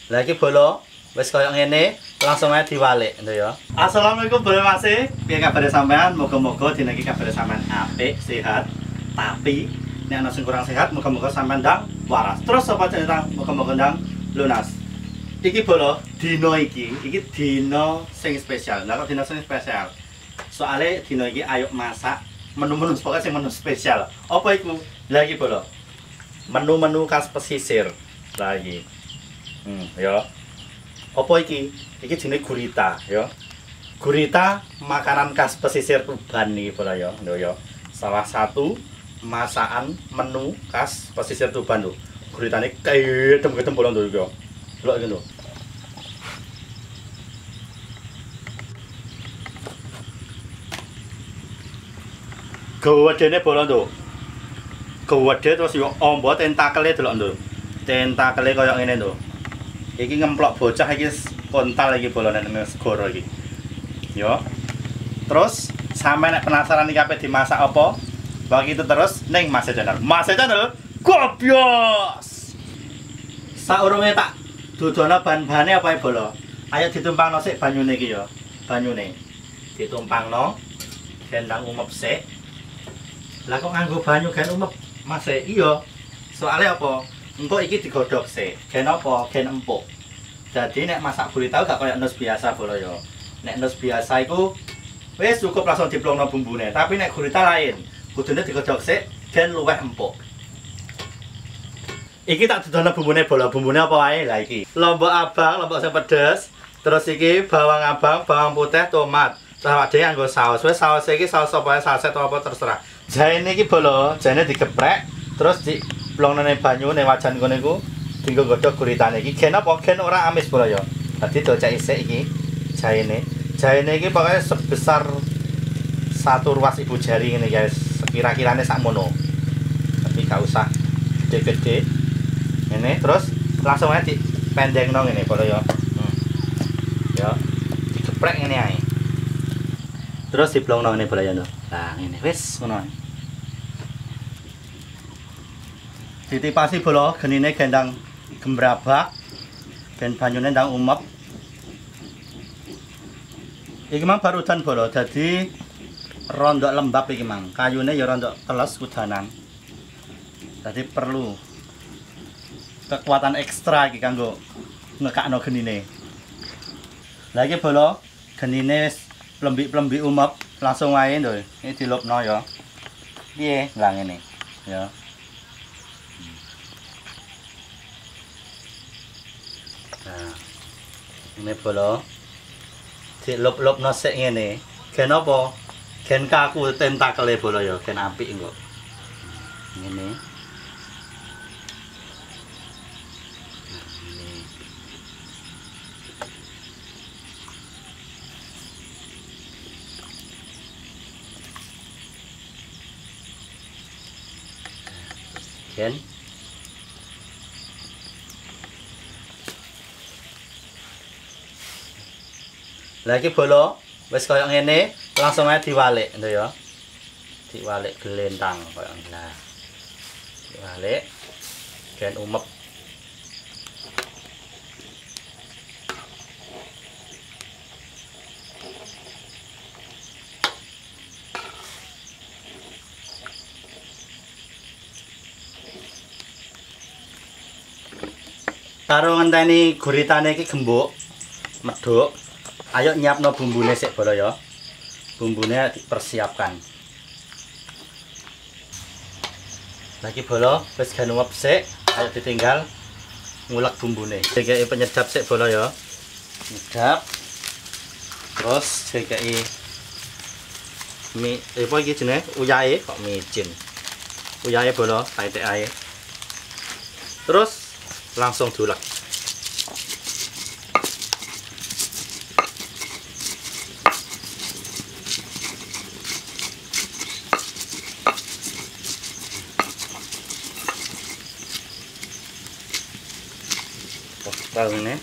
Lagi bolo wis koyo ngene, langsung ae diwalik lho ya. Assalamualaikum Bro Mas. Piye kabare sampean? Moga-moga dina iki kabare sampean apik, sehat. Tapi nek ana sing kurang sehat, moga-moga sampean ndang waras. Terus sapa cerita moga-moga ndang lunas. Iki bolo dina iki dina sing spesial. Lah kok dina sing spesial? Soale dina iki ayo masak menu-menu pokoknya sing menu spesial. Apa iku? Lagi bolo. Menu-menu khas pesisir. Lagi. Ya. Apa iki? Iki jenenge gurita, ya. Gurita makanan khas pesisir Tuban iki bolo ya. Lho ya. Salah satu masakan menu khas pesisir Tuban lho. Guritane gedem-gedem bolo lho ya. Delok iki lho. Gawedene bolo lho. Gawede terus yo ombo tentakele delok lho. Tentakele koyo ngene lho. Iki ngemplok bocah iki kontal iki bolone nang segara iki. Yo. Terus sampe nek penasaran iki ape dimasak apa? Bagi itu terus ning Mas Channel. Mas Channel gobios. Saurunge tak dudono bahan-bahane apa bolo. Ayo ditumpangno sik banyune iki ya. Banyune. Ditumpangno gendang umep sik. Lah kok nganggo banyu gen umep Mas? Iya. Soale apa? Engko iki digodhog sik. Gen apa? Gen empuk. Jadi nek masak gurita gak koyo nus biasa bolo ya. Nek nus biasa iku wis cukup langsung diplongno bumbune. Tapi nek gurita lain. Kudune digodhog sik gen luwih empuk. Iki tak dudono bumbune bolo. Bumbune apa wae? Lah iki. Lombok abang, lombok sing pedes. Terus iki bawang abang, bawang putih, tomat. Terus awake nganggo saus. Wis saus iki saus apa saset apa terserah. Jaine iki bolo, jaine digeprek, terus diplongno ning banyu ning wajan kono iku dienggo godhog guritane iki. Gen apa? Gen ora amis bolo ya. Dadi docek isik iki jaine. Jaine iki pokoke sebesar satu ruas ibu jari ngene guys. Sekira-kirane sakmono. Tapi gak usah gede-gede. Ini terus langsung aja dipendengno ngene bolo ya. Ya. Digeprek ngene ae. Terus diplongno ngene bolo ya lho. Nah, ngene wis ngono. Ditipasi bolo genine gendang gembrabak. Ben banyune ndang umep. Iki mang baru udan bolo, dadi rondok lembab iki mang. Kayune ya rondok teles udanan. Dadi perlu kekuatan ekstra iki kanggo ngekakno genine. Lah iki bolo genine wis plembik-plembik umep, langsung wae lho. Ini dilopno ya. Piye? Lah ngene. Ya. Nah. Ini bolo dilop-lopno sik ngene. Gen apa? Gen kaku tentakele bolo ya, gen apik engko. Ngene. Gen lagi bolo wis koyo ngene langsung ae diwalik lho ya. Diwalik glentang koyo ngene. Nah. Diwalik gen umep. Karo ngenteni guritane iki gembuk, medhuk. Ayo nyiapno bumbune sik bolo ya. Bumbune dipersiapkan. Lagi bolo wis gen uwep sik, ayo ditinggal ngulek bumbune. Dikeki penyedap sik bolo ya. Nyedap. Terus dikeki apa iki jenenge? Uyahe kok micin. Uyahe bolo, paite ae. Terus langsung diulek. Tahu ini.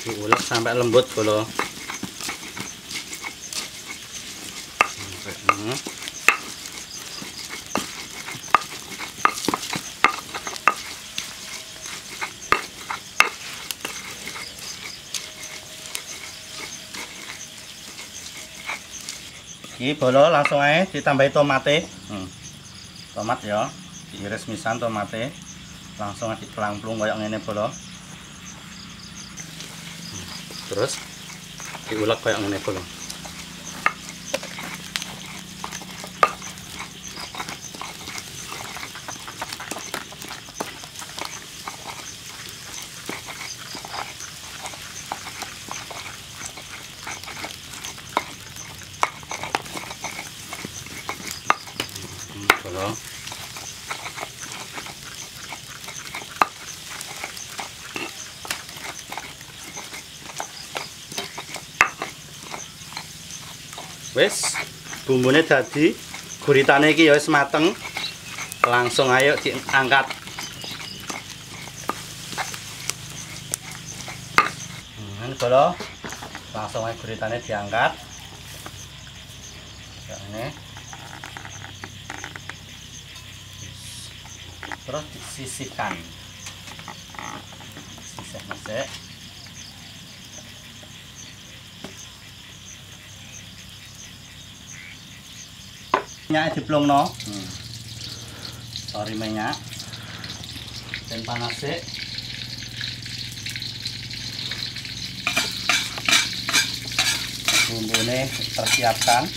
Diulek sampai lembut bolo. Iki bolo langsung aja ditambahi tomate. Tomat ya, diiris misan tomate. Langsung aja diplang-plung kayak ngene bolo. Terus diulek kayak ngene bolo. Bolo. Wis bumbune dadi, guritane iki ya wis mateng. Langsung ayo diangkat. Ini bolo. Langsung aja guritane diangkat. Kayak ini. Terus disisihkan. Sisih-sisih. Minyak diplungno. Sorry minyak. Dan panas sih. Bumbune tersiapkan.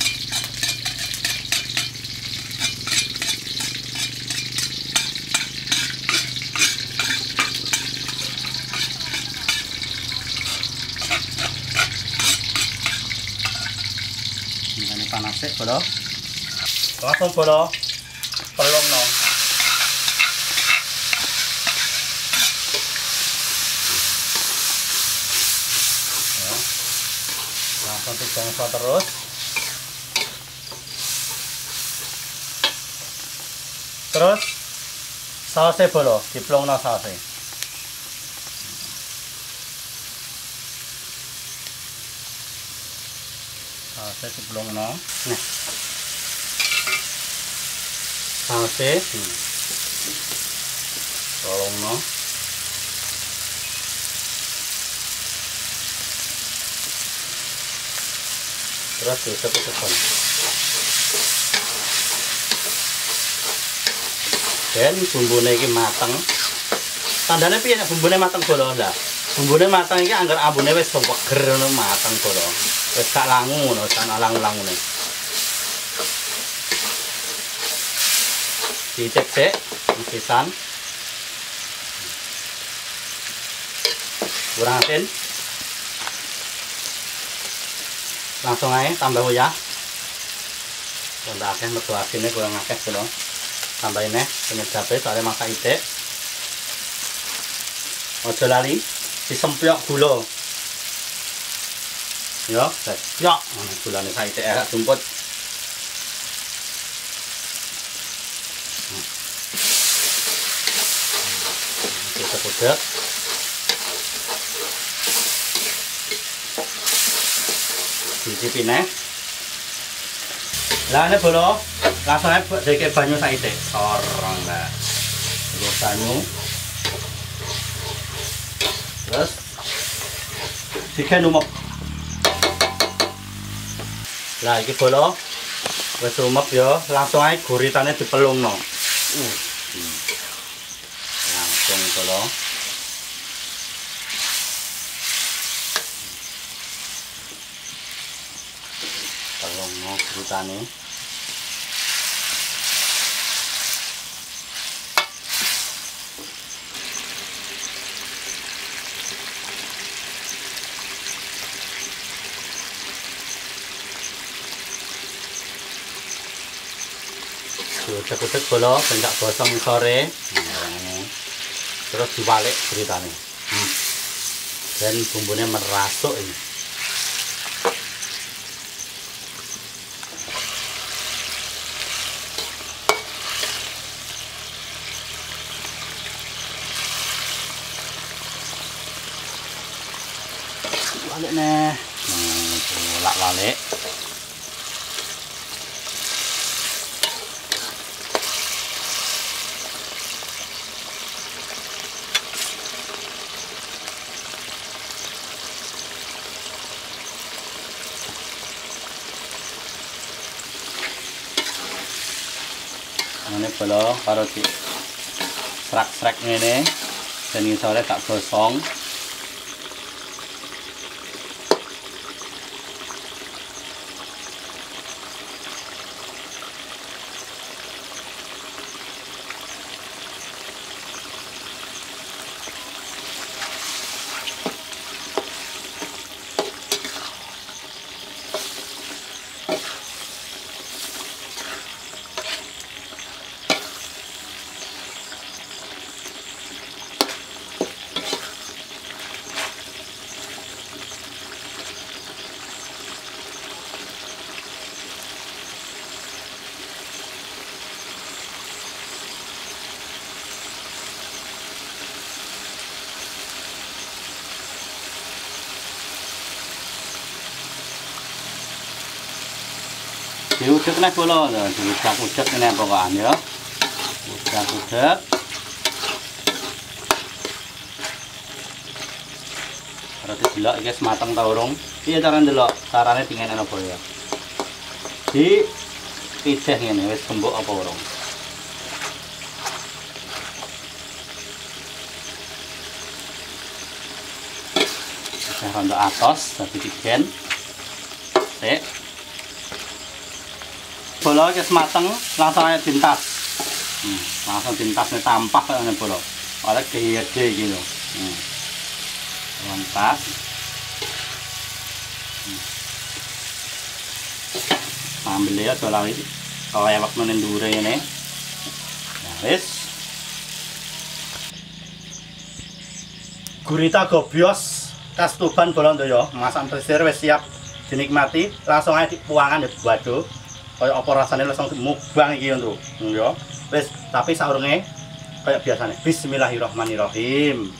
Ini panas sih bolo. Langsung bolo pelung no. Ya. Langsung digongso terus. Terus sausnya bolo diplung no sausnya. Sausnya diplung no. Nah. Sausnya tolong no. Terus diusap-usap. Dan bumbune iki mateng. Tandane piye nek bumbune mateng bolo lah. Bumbune mateng iki anggar ambune wis seger ngono mateng bolo. Wis gak langu ngono, jan alang-alangune. Dicek sik pisan. Kurang asin. Langsung aja tambah uyah. Tambah akeh mergo asinnya kurang akeh bolo. Tambahin penyedape soalnya masak itik. Ojo lali disempyok gula. Ya, sepyok. Gulane saiki agak sumput. Kudek. Dicicipi neh. Lah ini bolo langsung aja dikek banyu saiki. Sorong lah. Dikek banyu. Terus dikek numep. Lah iki bolo wis umep ya, langsung aja guritane dipelungno. Langsung bolo. Pelungno guritane. Utek-utek bolo bentak gosong sore. Terus dibalik beritane. Dan bumbunya merasuk ini. balik nih. Bolak balik. Ini belum karo di serak-serak ini dan ini sore tak gosong. Diudek nih kula, diudek ini pokoknya ya. Udek. Harus didelok iki mateng ta urung. Piye cara ndelok? Carane dingene apa ya? Di pijeh ngene wis gembok apa urung. Wis rontok atos dadi digen. Sik. Bola wis mateng, langsung aja dintas. Langsung dintasnya tampah ngene bola. Oleh gede iki lho. Lantas. Ambil ya bola iki. Kaya waktu nang ndure ngene. Nah, wis. Gurita gobios kastuban bola ndoyo, masak pesir wis siap dinikmati, langsung aja dipuangan ya waduh. Kayak apa rasanya langsung mukbang iki untuk ya wis tapi saurunge kayak biasanya bismillahirrahmanirrahim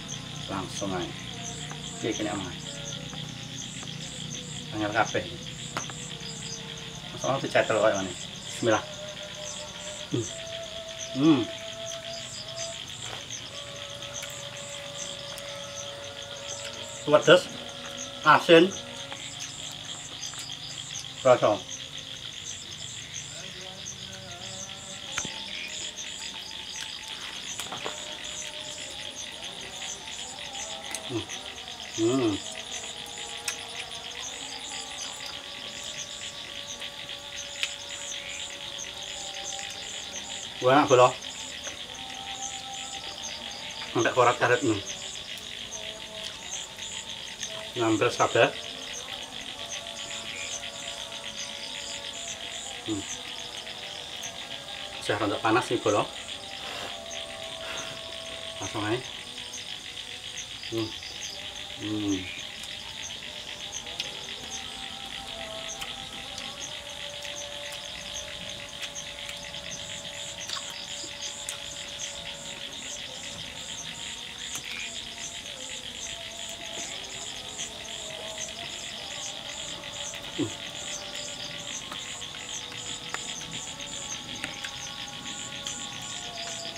langsung aja iki kene aman angel kabeh langsung dicetel kayak ngene bismillah pedes asin rasa Wah, bola. Sampai korak karet nih. Ngambil kabeh. Saya rada panas nih bola. Langsung aja.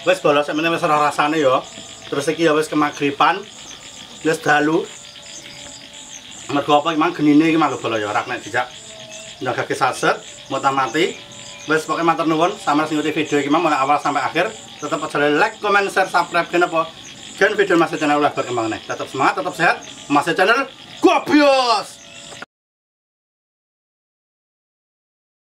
Wes bola sakmene wis ora rasane ya. Terus iki ya wis kemagriban. Wis dalu. Mergo apa emang genine iki manggo bola ya ora nek dijak ndagake saset mutamati. Wes pokoke matur nuwun sampeyan sing ngerti video iki mulai awal sampai akhir. Tetep aja like, comment, share, subscribe kenapa. Dan video Mas Channel ulah berkembang nih. Tetap semangat, tetap sehat. Mas Channel Gobios.